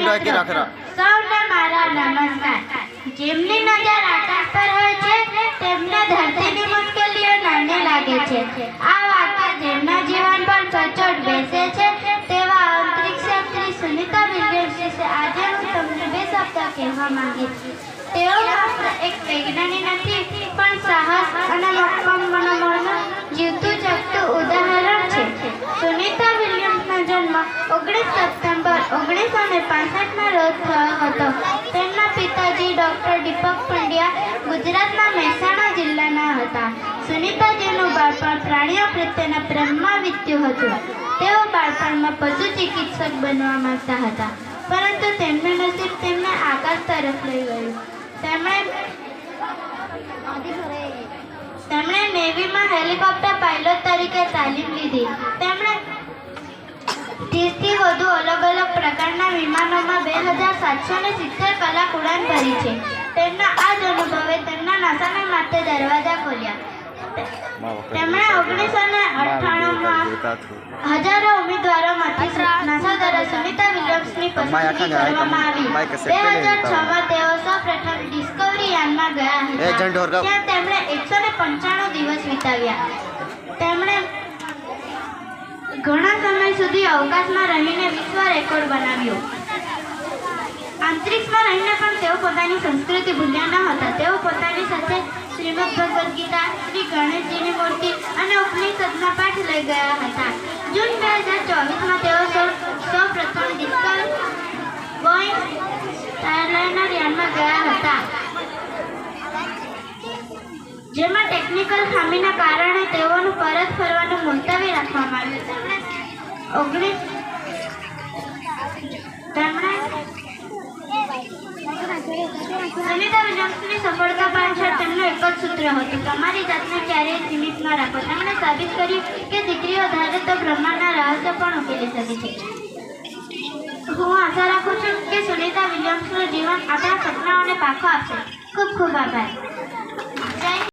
સૌને મારા નમસ્કાર। જેમની નજર આકાશ પર હોય છે તેમને ધરતીની મુશ્કેલીઓ નાની લાગે છે। આ વાર્તા જેમના જીવન પર સચોટ બેસે છે તેવા અંતરિક્ષયાત્રી સુનિતા વિલિયમ્સ વિશે આજે હું તમને બે શબ્દ કહેવા માંગીશ। તેઓ માત્ર એક વૈજ્ઞાનિક નથી પણ સાહસ અને મક્કમ મનોબળનું જીવતું જાગતું ઉદાહરણ છે। સુનિતા વિલિયમ્સનો જન્મ 19 સપ્ટેમ્બર 1965ના રોજ થયો હતો। તેમના પિતાજી ડૉક્ટર દીપક પંડ્યા ગુજરાતના મહેસાણા જિલ્લાના હતા। સુનિતાજીનું બાળપણ પ્રાણીઓ પ્રત્યેના પ્રેમમાં વીત્યું હતું। તેઓ બાળપણમાં પશુ ચિકિત્સક બનવા માંગતા હતા, પરંતુ તેમનું નસીબ તેમને આકાશ તરફ લઈ ગયું। તેમણે નેવીમાં હેલિકોપ્ટર પાયલોટ તરીકે તાલીમ લીધી। તેમણે 30થી વધુ અલગ અલગ પ્રકારના વિમાનોમાં 2770 કલાક ઉડાન ભરી છે। તેમના આ જ અનુભવે તેમના નાસાને માટે દરવાજા ખોલ્યા। તેમણે 1998માં હજારો ઉમેદવારોમાંથી નાસા દ્વારા સુનિતા વિલિયમ્સની પસંદગી કરવામાં આવી। 2006માં તેઓ સૌપ્રથમ ડિસ્કવરી યાનમાં ગયા હતા, જ્યાં તેમણે 195 દિવસ વિતાવ્યા। તેમણે ઘણા સમય સુધી અવકાશમાં રહીને વિશ્વ રેકોર્ડ બનાવ્યો। અંતરિક્ષમાં રહીને પણ તેઓ પોતાની સંસ્કૃતિ ભૂલ્યા ન હતા। તેઓ પોતાની સાથે શ્રીમદ ભગવદ્ ગીતા, શ્રી ગણેશજીની મૂર્તિ અને ઉપનિષદના પાઠ લઈ ગયા હતા। જૂન 2024માં તેઓ સૌપ્રથમ ડિસ્કવરી બોઇંગ સ્ટારલાઇનર યાનમાં ગયા હતા, જેમાં ટેકનિકલ ખામીના કારણે તેઓનું પરત ફરવાનું મુલતવી રાખવામાં આવ્યું। સુનિતા વિલિયમ્સની સફળતા પાછળ તેમનું એક જ સૂત્ર હતું: તમારી જાતને ક્યારેય સીમિત ન રાખો। તેમણે સાબિત કર્યું કે દીકરીઓ ધારે તો બ્રહ્માંડના રહસ્ય પણ ઉકેલી શકે છે। હું આશા રાખું છું કે સુનિતા વિલિયમ્સનું જીવન આપણા સપનાઓને પાખો આપશે। ખૂબ ખૂબ આભાર।